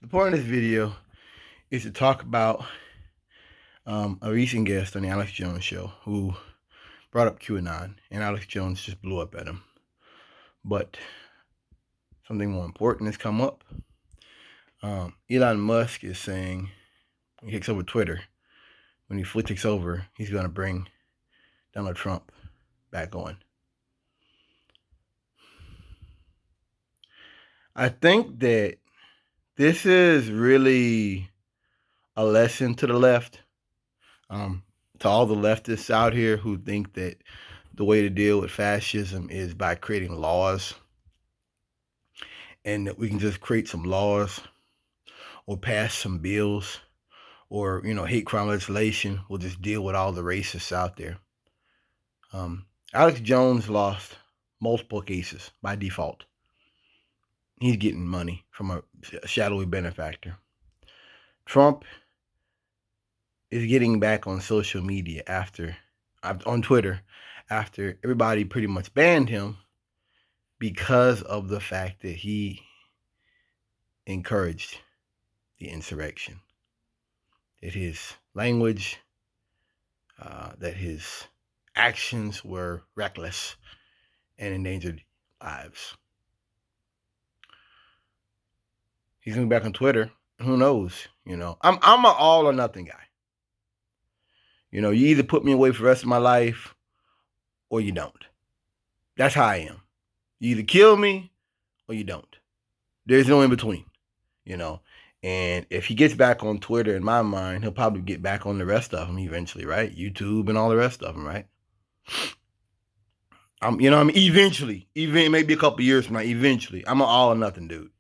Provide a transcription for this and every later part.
The point of this video is to talk about a recent guest on the Alex Jones show who brought up QAnon, and Alex Jones just blew up at him. But something more important has come up. Elon Musk is saying when he takes over Twitter, when he fully takes over, he's going to bring Donald Trump back on. I think that this is really a lesson to the left, to all the leftists out here who think that the way to deal with fascism is by creating laws, and that we can just create some laws or pass some bills or, hate crime legislation will just deal with all the racists out there. Alex Jones lost multiple cases by default. He's getting money from a shadowy benefactor. Trump is getting back on social media on Twitter after everybody pretty much banned him because of the fact that he encouraged the insurrection, that his language, that his actions were reckless and endangered lives. He's going back on Twitter. Who knows? I'm an all or nothing guy. You either put me away for the rest of my life or you don't. That's how I am. You either kill me or you don't. There's no in between, And if he gets back on Twitter, in my mind, he'll probably get back on the rest of them eventually, right? YouTube and all the rest of them, right? Eventually, even maybe a couple years from now, eventually, I'm an all or nothing dude.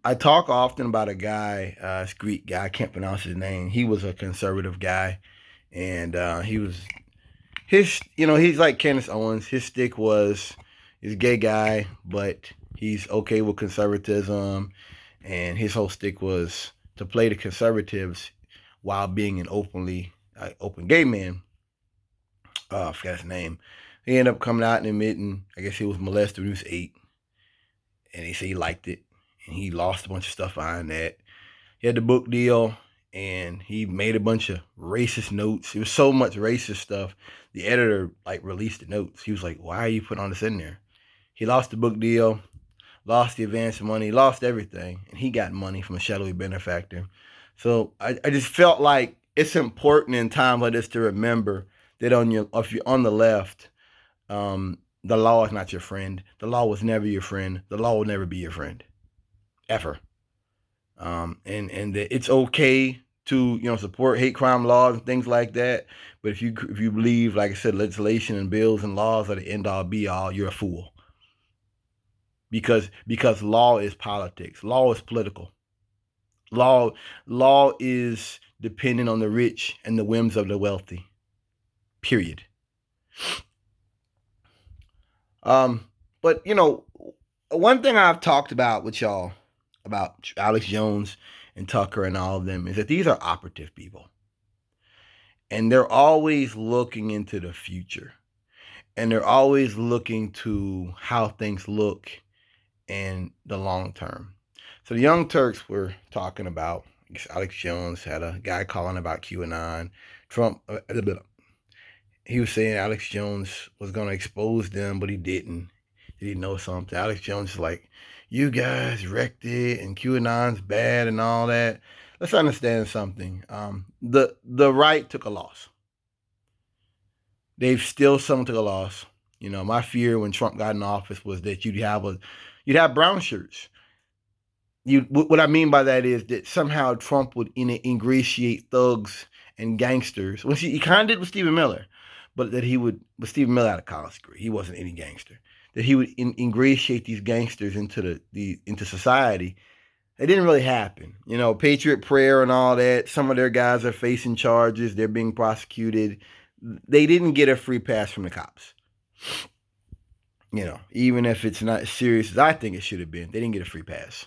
I talk often about a guy, this Greek guy, I can't pronounce his name. He was a conservative guy, and he's like Candace Owens. His stick was, he's a gay guy, but he's okay with conservatism, and his whole stick was to play the conservatives while being an open gay man. I forgot his name. He ended up coming out and admitting, I guess he was molested when he was 8, and he said he liked it. And he lost a bunch of stuff behind that. He had the book deal, and he made a bunch of racist notes. It was so much racist stuff. The editor released the notes. He was like, "Why are you putting all this in there?" He lost the book deal, lost the advance money, lost everything, and he got money from a shadowy benefactor. So I just felt like it's important in times like this to remember that if you're on the left, the law is not your friend. The law was never your friend. The law will never be your friend. Ever. And that it's okay to support hate crime laws and things like that, but if you believe, like I said, legislation and bills and laws are the end all be all, you're a fool. Because law is politics. Law is political. Law is dependent on the rich and the whims of the wealthy. Period. But one thing I've talked about with y'all about Alex Jones and Tucker and all of them is that these are operative people. And they're always looking into the future. And they're always looking to how things look in the long term. So the Young Turks were talking about, Alex Jones had a guy calling about QAnon. Trump, he was saying Alex Jones was going to expose them, but he didn't. Did he know something? Alex Jones is like, you guys wrecked it, and QAnon's bad and all that. Let's understand something. The right took a loss. They've still some took a loss. My fear when Trump got in office was that you'd have brown shirts. What I mean by that is that somehow Trump would ingratiate thugs and gangsters. Well, he kind of did with Stephen Miller, but that he would, with Stephen Miller had a college degree, he wasn't any gangster. That he would ingratiate these gangsters into society. It didn't really happen. Patriot Prayer and all that. Some of their guys are facing charges. They're being prosecuted. They didn't get a free pass from the cops. Even if it's not as serious as I think it should have been, they didn't get a free pass.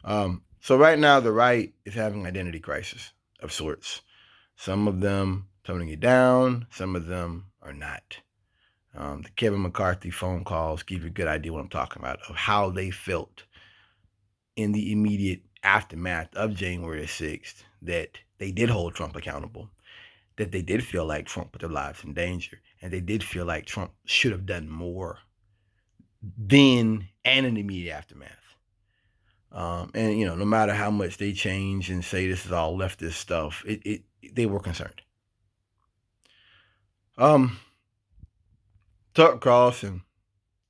So right now, the right is having an identity crisis of sorts. Some of them toning it down. Some of them are not. The Kevin McCarthy phone calls give you a good idea what I'm talking about, of how they felt in the immediate aftermath of January 6th that they did hold Trump accountable, that they did feel like Trump put their lives in danger, and they did feel like Trump should have done more then and in the immediate aftermath. And no matter how much they change and say this is all leftist stuff, they were concerned. Tucker Carlson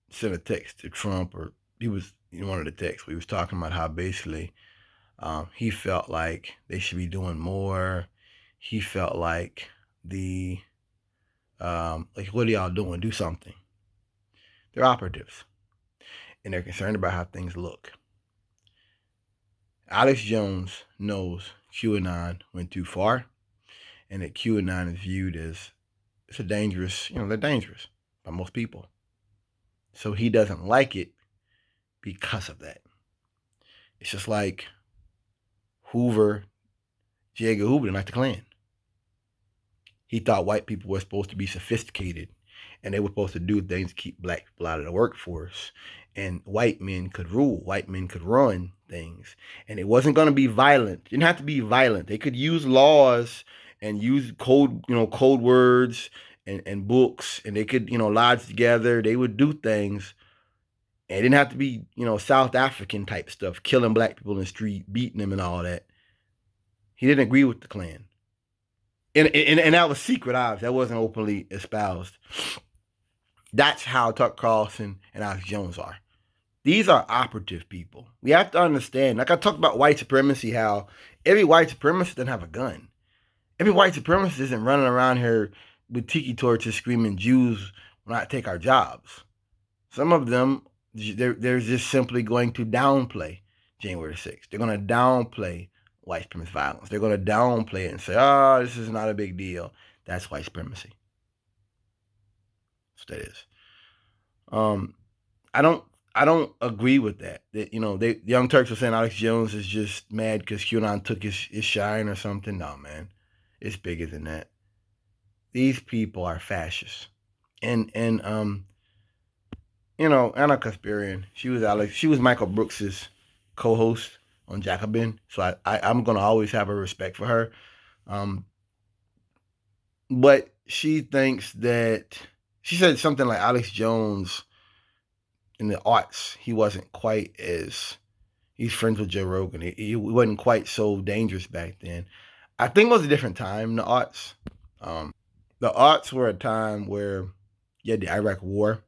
sent a text to Trump, or he was in one of the texts where he was talking about how basically he felt like they should be doing more. He felt like like, what are y'all doing? Do something. They're operatives, and they're concerned about how things look. Alex Jones knows QAnon went too far, and that QAnon is viewed as they're dangerous by most people. So he doesn't like it because of that. It's just like J. Edgar Hoover didn't like the Klan. He thought white people were supposed to be sophisticated and they were supposed to do things to keep black people out of the workforce. And white men could rule, white men could run things. And it wasn't going to be violent. It didn't have to be violent. They could use laws and use code words and books, and they could, lodge together. They would do things. And it didn't have to be, South African type stuff, killing black people in the street, beating them and all that. He didn't agree with the Klan. And that was secret, obviously. That wasn't openly espoused. That's how Tucker Carlson and Alex Jones are. These are operative people. We have to understand, like I talked about white supremacy, how every white supremacist doesn't have a gun. Every white supremacist isn't running around here with tiki torches screaming Jews will not take our jobs. Some of them, they're just simply going to downplay January 6th. They're going to downplay white supremacist violence. They're going to downplay it and say, oh, this is not a big deal. That's white supremacy. That's what that is. I don't agree with that. That the Young Turks were saying Alex Jones is just mad because QAnon took his shine or something. No, man, it's bigger than that. These people are fascists, and Anna Kasparian. She was Michael Brooks's co-host on Jacobin, so I'm gonna always have a respect for her. But she thinks that she said something like Alex Jones in the arts, he wasn't quite as, he's friends with Joe Rogan. He wasn't quite so dangerous back then. I think it was a different time in the arts. The arts were a time where you had the Iraq War,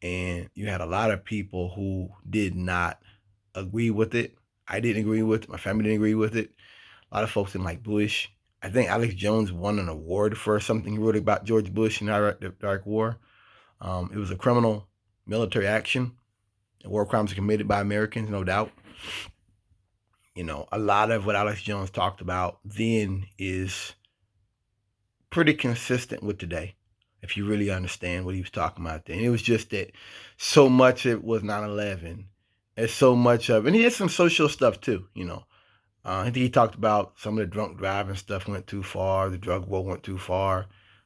and you had a lot of people who did not agree with it. I didn't agree with it. My family didn't agree with it. A lot of folks didn't like Bush. I think Alex Jones won an award for something he wrote about George Bush and the Iraq War. It was a criminal military action. War crimes committed by Americans, no doubt. A lot of what Alex Jones talked about then is pretty consistent with today, if you really understand what he was talking about then. It was just that so much of it was 9/11. And so much of, and he did some social stuff too, I think he talked about some of the drunk driving stuff went too far, the drug war went too far.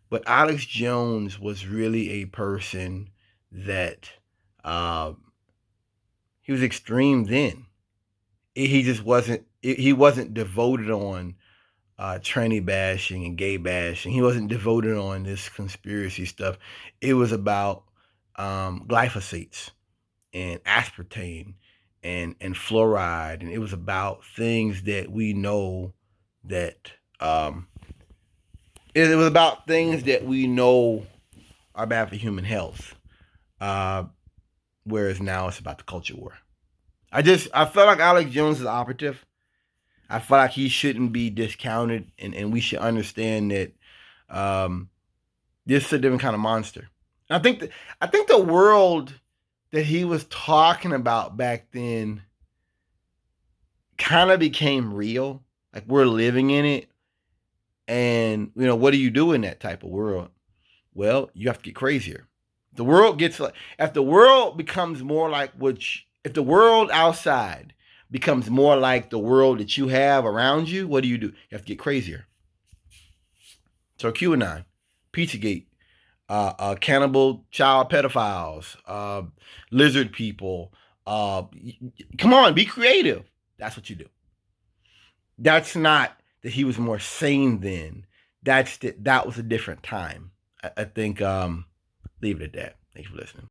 But Alex Jones was really a person that he was extreme then. He just wasn't. He wasn't devoted on tranny bashing and gay bashing. He wasn't devoted on this conspiracy stuff. It was about glyphosates and aspartame and fluoride, and it was about things that we know that it was about things that we know are bad for human health. Whereas now it's about the culture war. I felt like Alex Jones is operative. I feel like he shouldn't be discounted, and we should understand that this is a different kind of monster. And I think the world that he was talking about back then kind of became real. Like, we're living in it. And, what do you do in that type of world? Well, you have to get crazier. The world gets like, if the world becomes more like if the world outside becomes more like the world that you have around you, what do? You have to get crazier. So QAnon, Pizzagate, cannibal child pedophiles, lizard people, Come on, be creative. That's what you do. That's not that he was more sane then. That was a different time. I think leave it at that. Thanks for listening.